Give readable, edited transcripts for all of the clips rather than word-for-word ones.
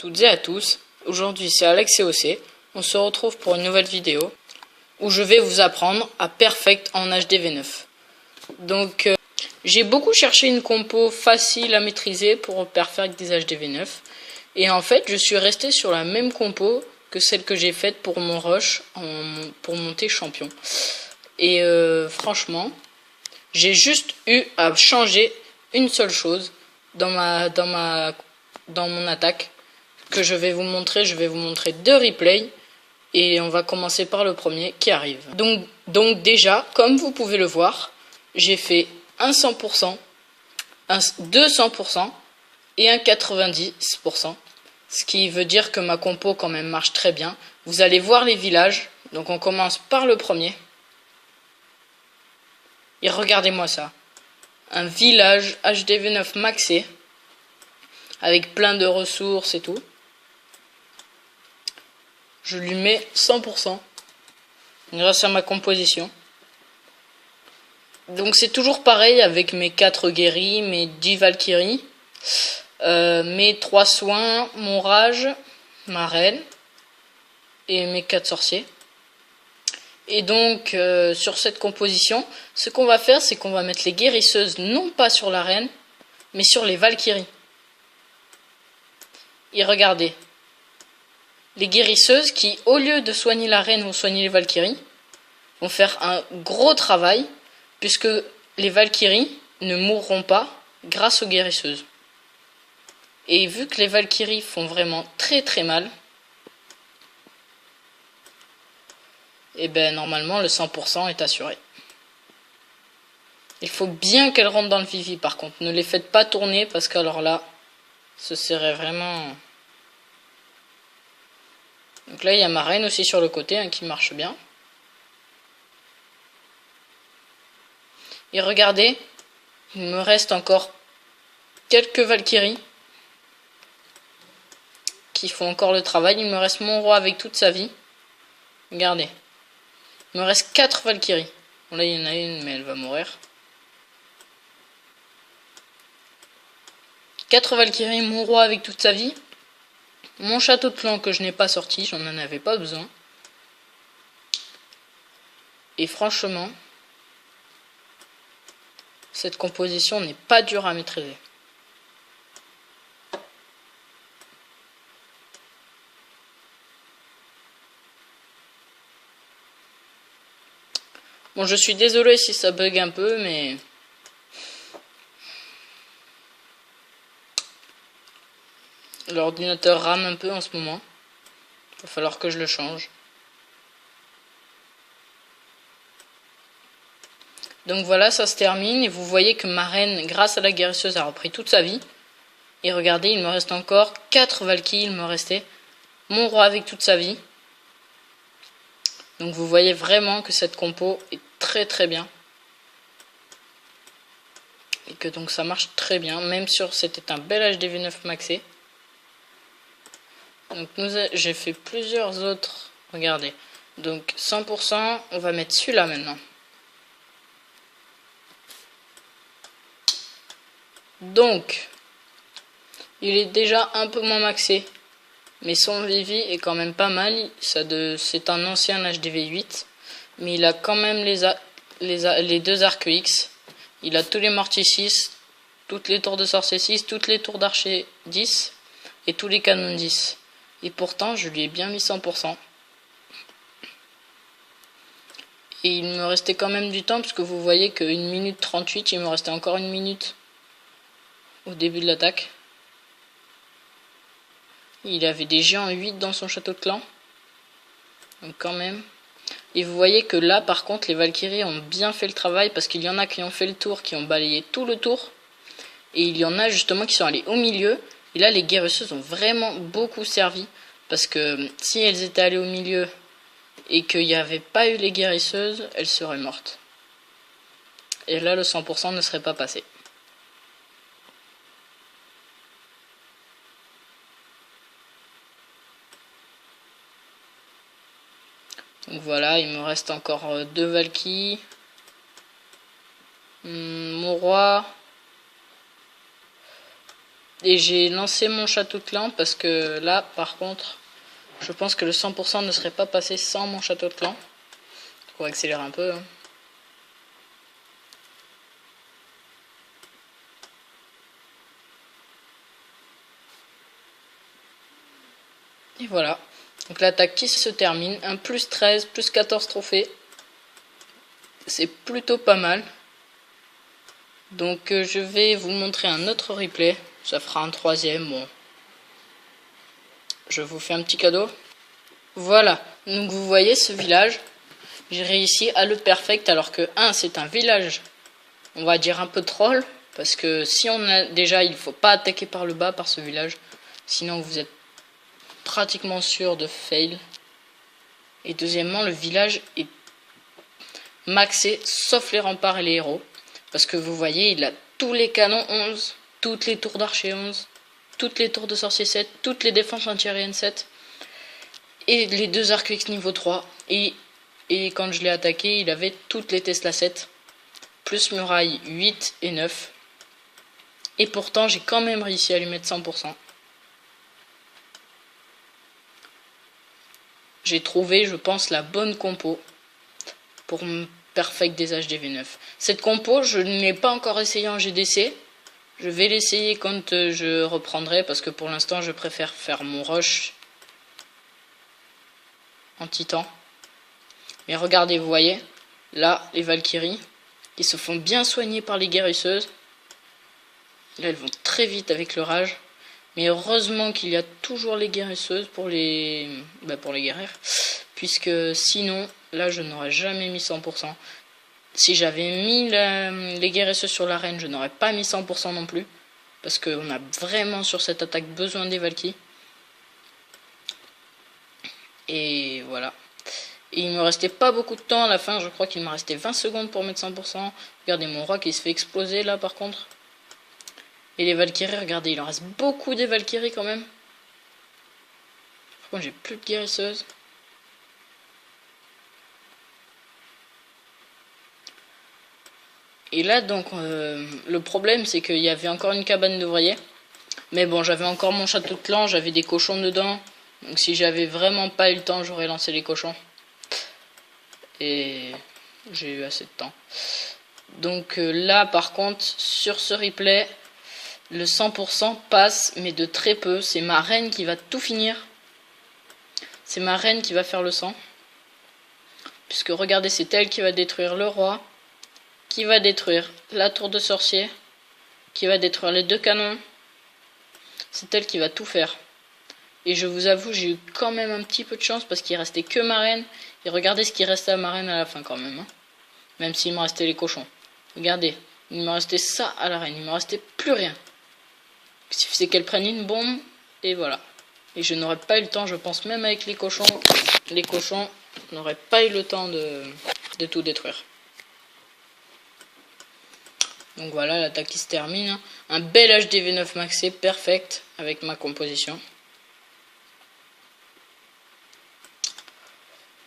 toutes et à tous, aujourd'hui c'est Alex et OC, on se retrouve pour une nouvelle vidéo où je vais vous apprendre à Perfect en HDV9. Donc j'ai beaucoup cherché une compo facile à maîtriser pour Perfect des HDV9 et en fait je suis resté sur la même compo que celle que j'ai faite pour mon rush pour monter champion. Et franchement, j'ai juste eu à changer une seule chose dans mon attaque que je vais vous montrer. Je vais vous montrer deux replays et on va commencer par le premier qui arrive. Donc déjà, comme vous pouvez le voir, j'ai fait un 100%, un 200% et un 90%. Ce qui veut dire que ma compo quand même marche très bien. Vous allez voir les villages. Donc on commence par le premier. Et regardez-moi ça. Un village HDV9 maxé. Avec plein de ressources et tout. Je lui mets 100%. Grâce à ma composition. Donc c'est toujours pareil avec mes 4 guéris, mes 10 Valkyries. Mes 3 soins, mon rage, ma reine. Et mes 4 sorciers. Et donc sur cette composition, ce qu'on va faire, c'est qu'on va mettre les guérisseuses non pas sur la reine, mais sur les Valkyries. Et regardez, les guérisseuses qui, au lieu de soigner la reine, vont soigner les Valkyries, vont faire un gros travail, puisque les Valkyries ne mourront pas grâce aux guérisseuses. Et vu que les Valkyries font vraiment très très mal, et ben normalement le 100% est assuré. Il faut bien qu'elles rentrent dans le vivi par contre. Ne les faites pas tourner parce qu'alors là, ce serait vraiment... Donc là il y a ma reine aussi sur le côté hein, qui marche bien. Et regardez, il me reste encore quelques Valkyries qui font encore le travail. Il me reste mon roi avec toute sa vie. Regardez. Il me reste 4 Valkyries. Bon, là, il y en a une, mais elle va mourir. 4 Valkyries, mon roi avec toute sa vie. Mon château de clan que je n'ai pas sorti, j'en en avais pas besoin. Et franchement, cette composition n'est pas dure à maîtriser. Bon, je suis désolé si ça bug un peu, mais... l'ordinateur rame un peu en ce moment. Il va falloir que je le change. Donc voilà, ça se termine. Et vous voyez que ma reine, grâce à la guérisseuse, a repris toute sa vie. Et regardez, il me reste encore 4 Valkyries. Il me restait mon roi avec toute sa vie. Donc vous voyez vraiment que cette compo est très très bien. Et que donc ça marche très bien. Même sur c'était un bel HDV9 maxé. Donc j'ai fait plusieurs autres. Regardez. Donc 100%, on va mettre celui-là maintenant. Donc, il est déjà un peu moins maxé. Mais son Vivi est quand même pas mal. C'est un ancien HDV8. Mais il a quand même les 2 arcs X. Il a tous les mortiers 6, toutes les tours de sorcier 6, toutes les tours d'archer 10 et tous les canons 10. Et pourtant, je lui ai bien mis 100%. Et il me restait quand même du temps, parce que vous voyez que 1 minute 38, il me restait encore 1 minute au début de l'attaque. Il avait des géants 8 dans son château de clan. Donc quand même. Et vous voyez que là, par contre, les Valkyries ont bien fait le travail, parce qu'il y en a qui ont fait le tour, qui ont balayé tout le tour. Et il y en a justement qui sont allés au milieu. Et là, les guérisseuses ont vraiment beaucoup servi. Parce que si elles étaient allées au milieu et qu'il n'y avait pas eu les guérisseuses, elles seraient mortes. Et là, le 100% ne serait pas passé. Donc voilà, il me reste encore 2 Valkyries. Mon roi. Et j'ai lancé mon château de clan parce que là, par contre, je pense que le 100% ne serait pas passé sans mon château de clan. On va accélérer un peu. Hein. Et voilà. Donc l'attaque qui se termine. Un plus 13, plus 14 trophées. C'est plutôt pas mal. Donc je vais vous montrer un autre replay. Ça fera un troisième. Bon. Je vous fais un petit cadeau. Voilà. Donc vous voyez ce village. J'ai réussi à le perfect alors que c'est un village, on va dire un peu troll. Parce que si on a déjà, il faut pas attaquer par le bas par ce village. Sinon vous êtes pratiquement sûr de fail. Et deuxièmement, le village est maxé sauf les remparts et les héros. Parce que vous voyez, il a tous les canons 11, toutes les tours d'archer 11, toutes les tours de sorcier 7, toutes les défenses antiaériennes 7, et les 2 arcs X niveau 3. Et quand je l'ai attaqué, il avait toutes les Tesla 7, plus muraille 8 et 9. Et pourtant, j'ai quand même réussi à lui mettre 100%. J'ai trouvé, je pense, la bonne compo pour perfect des HDV9. Cette compo, je ne l'ai pas encore essayé en GDC. Je vais l'essayer quand je reprendrai, parce que pour l'instant, je préfère faire mon rush en titan. Mais regardez, vous voyez, là, les Valkyries, qui se font bien soigner par les guérisseuses. Là, elles vont très vite avec le rage. Mais heureusement qu'il y a toujours les guérisseuses pour les guérir. Puisque sinon, là, je n'aurais jamais mis 100%. Si j'avais mis les guérisseuses sur l'arène, je n'aurais pas mis 100% non plus. Parce qu'on a vraiment sur cette attaque besoin des Valkyries. Et voilà. Et il me restait pas beaucoup de temps à la fin. Je crois qu'il me restait 20 secondes pour mettre 100%. Regardez mon roi qui se fait exploser là par contre. Et les Valkyries, regardez, il en reste beaucoup des Valkyries quand même. Par contre, j'ai plus de guérisseuses. Et là, donc, le problème, c'est qu'il y avait encore une cabane d'ouvriers. Mais bon, j'avais encore mon château de clan, j'avais des cochons dedans. Donc si j'avais vraiment pas eu le temps, j'aurais lancé les cochons. Et j'ai eu assez de temps. Donc là, par contre, sur ce replay, le 100% passe, mais de très peu. C'est ma reine qui va tout finir. C'est ma reine qui va faire le 100. Puisque regardez, c'est elle qui va détruire le roi, qui va détruire la tour de sorcier, qui va détruire les 2 canons. C'est elle qui va tout faire. Et je vous avoue, j'ai eu quand même un petit peu de chance parce qu'il restait que ma reine. Et regardez ce qui restait à ma reine à la fin quand même. Hein. Même s'il me restait les cochons. Regardez, il me restait ça à la reine. Il me restait plus rien. Il suffisait qu'elle prenne une bombe. Et voilà. Et je n'aurais pas eu le temps, je pense, même avec les cochons. Les cochons n'auraient pas eu le temps de tout détruire. Donc voilà, l'attaque qui se termine. Hein. Un bel HDV9 maxé, perfect, avec ma composition.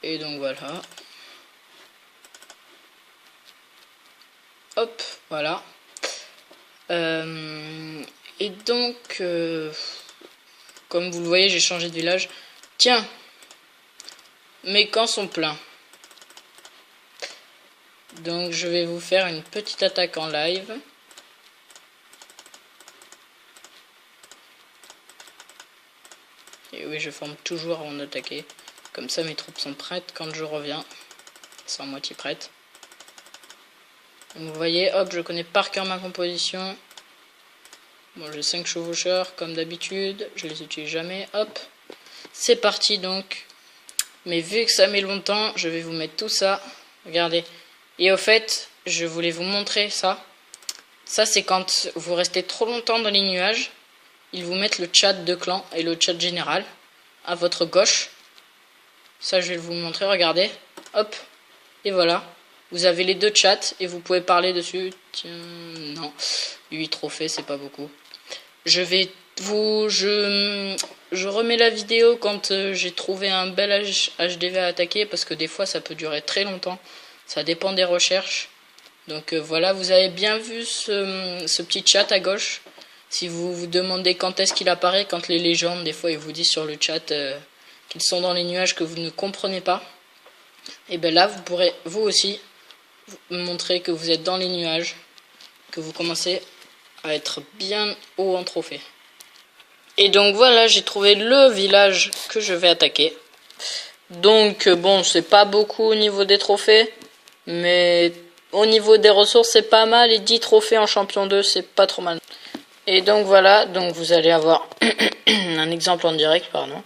Et donc voilà. Hop, voilà. Et donc, comme vous le voyez, j'ai changé de village. Tiens, mes camps sont pleins. Donc je vais vous faire une petite attaque en live. Et oui, je forme toujours avant d'attaquer. Comme ça, mes troupes sont prêtes quand je reviens. Elles sont à moitié prêtes. Donc, vous voyez, hop, je connais par cœur ma composition. Bon, j'ai 5 chevaucheurs, comme d'habitude. Je les utilise jamais. Hop, c'est parti donc. Mais vu que ça met longtemps, je vais vous mettre tout ça. Regardez. Et au fait, je voulais vous montrer ça. Ça, c'est quand vous restez trop longtemps dans les nuages. Ils vous mettent le chat de clan et le chat général à votre gauche. Ça, je vais vous montrer, regardez. Hop. Et voilà. Vous avez les 2 chats et vous pouvez parler dessus. Tiens, non. 8 trophées, c'est pas beaucoup. Je remets la vidéo quand j'ai trouvé un bel HDV à attaquer parce que des fois, ça peut durer très longtemps. Ça dépend des recherches. Donc voilà, vous avez bien vu ce petit chat à gauche. Si vous vous demandez quand est-ce qu'il apparaît, quand les légendes, des fois ils vous disent sur le chat qu'ils sont dans les nuages que vous ne comprenez pas, et bien là vous pourrez vous aussi montrer que vous êtes dans les nuages, que vous commencez à être bien haut en trophée. Et donc voilà, j'ai trouvé le village que je vais attaquer. Donc bon, c'est pas beaucoup au niveau des trophées, mais au niveau des ressources c'est pas mal, et 10 trophées en champion 2 c'est pas trop mal. Et donc voilà, donc vous allez avoir un exemple en direct, pardon.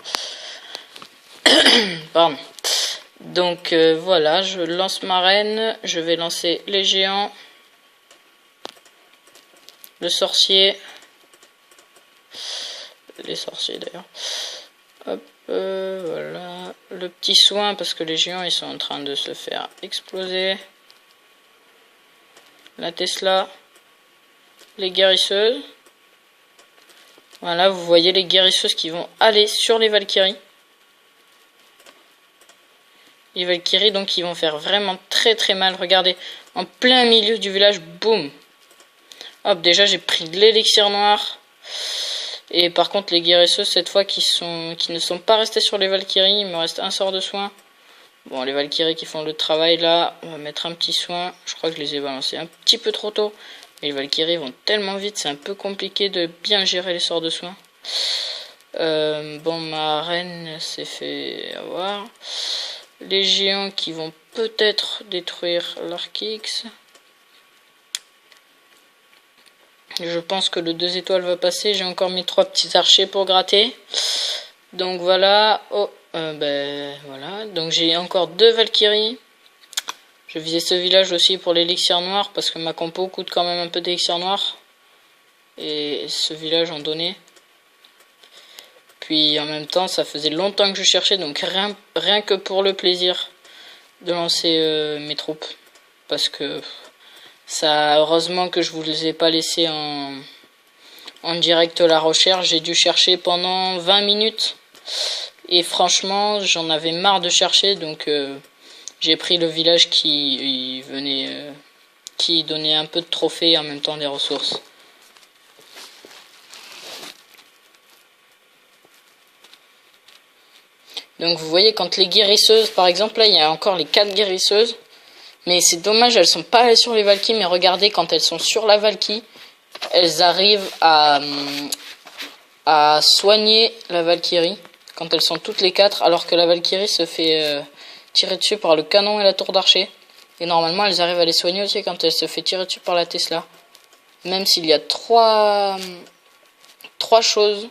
Pardon. Donc voilà, je lance ma reine, je vais lancer les géants, le sorcier, les sorciers d'ailleurs. Hop, voilà, le petit soin parce que les géants ils sont en train de se faire exploser. La Tesla, les guérisseuses. Voilà, vous voyez les guérisseuses qui vont aller sur les Valkyries. Les Valkyries donc ils vont faire vraiment très très mal. Regardez, en plein milieu du village, boum. Hop, déjà j'ai pris de l'élixir noir. Et par contre les guérisseuses cette fois qui ne sont pas restées sur les Valkyries, il me reste un sort de soin. Bon, les Valkyries qui font le travail là, on va mettre un petit soin. Je crois que je les ai balancés un petit peu trop tôt. Les Valkyries vont tellement vite, c'est un peu compliqué de bien gérer les sorts de soin. Bon, ma reine s'est fait avoir. Les géants qui vont peut-être détruire l'Archix. Je pense que le 2 étoiles va passer. J'ai encore mes 3 petits archers pour gratter. Donc voilà. Oh, voilà. Donc j'ai encore 2 Valkyries. Je visais ce village aussi pour l'élixir noir parce que ma compo coûte quand même un peu d'élixir noir. Et ce village en donnait. Puis en même temps, ça faisait longtemps que je cherchais, donc rien que pour le plaisir de lancer mes troupes. Parce que ça, heureusement que je vous les ai pas laissés en direct la recherche. J'ai dû chercher pendant 20 minutes. Et franchement, j'en avais marre de chercher, donc j'ai pris le village qui qui donnait un peu de trophées et en même temps des ressources. Donc vous voyez, quand les guérisseuses, par exemple, là il y a encore les 4 guérisseuses. Mais c'est dommage, elles sont pas allées sur les Valkyries, mais regardez, quand elles sont sur la Valkyrie, elles arrivent à soigner la Valkyrie. Quand elles sont toutes les 4, alors que la Valkyrie se fait tirer dessus par le canon et la tour d'archer. Et normalement, elles arrivent à les soigner aussi quand elle se fait tirer dessus par la Tesla. Même s'il y a 3 choses.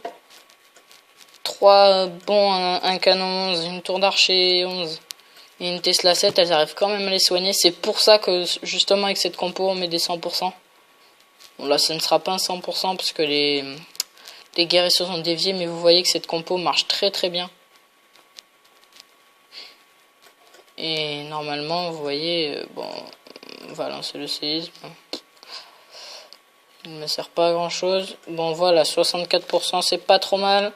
3 bons, un canon 11, une tour d'archer 11 et une Tesla 7, elles arrivent quand même à les soigner. C'est pour ça que justement avec cette compo on met des 100%. Bon là ce ne sera pas un 100% parce que les guérisseurs sont déviés, mais vous voyez que cette compo marche très très bien. Et normalement vous voyez, bon, on va lancer le séisme. Il ne me sert pas à grand chose. Bon voilà, 64% c'est pas trop mal.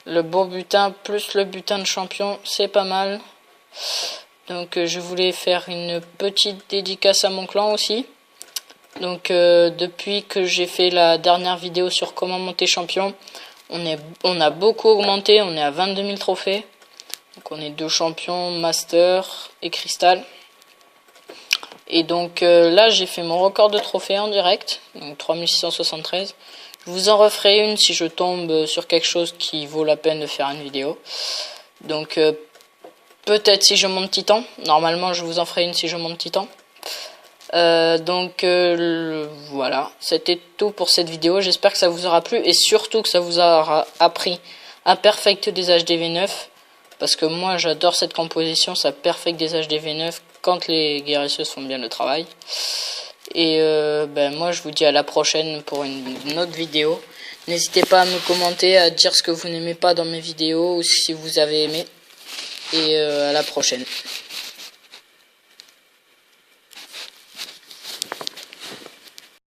Le beau butin plus le butin de champion, c'est pas mal. Donc je voulais faire une petite dédicace à mon clan aussi. Donc depuis que j'ai fait la dernière vidéo sur comment monter champion, on a beaucoup augmenté, on est à 22 000 trophées. Donc on est 2 champions, master et cristal. Et donc là j'ai fait mon record de trophées en direct, donc 3673. Je vous en referai une si je tombe sur quelque chose qui vaut la peine de faire une vidéo. Donc peut-être si je monte Titan. Normalement je vous en ferai une si je monte Titan. Voilà, c'était tout pour cette vidéo. J'espère que ça vous aura plu et surtout que ça vous aura appris à perfecter des HDV9. Parce que moi j'adore cette composition, ça perfecte des HDV9 quand les guérisseuses font bien le travail. Et moi je vous dis à la prochaine pour une autre vidéo. N'hésitez pas à me commenter, à dire ce que vous n'aimez pas dans mes vidéos ou si vous avez aimé. Et à la prochaine.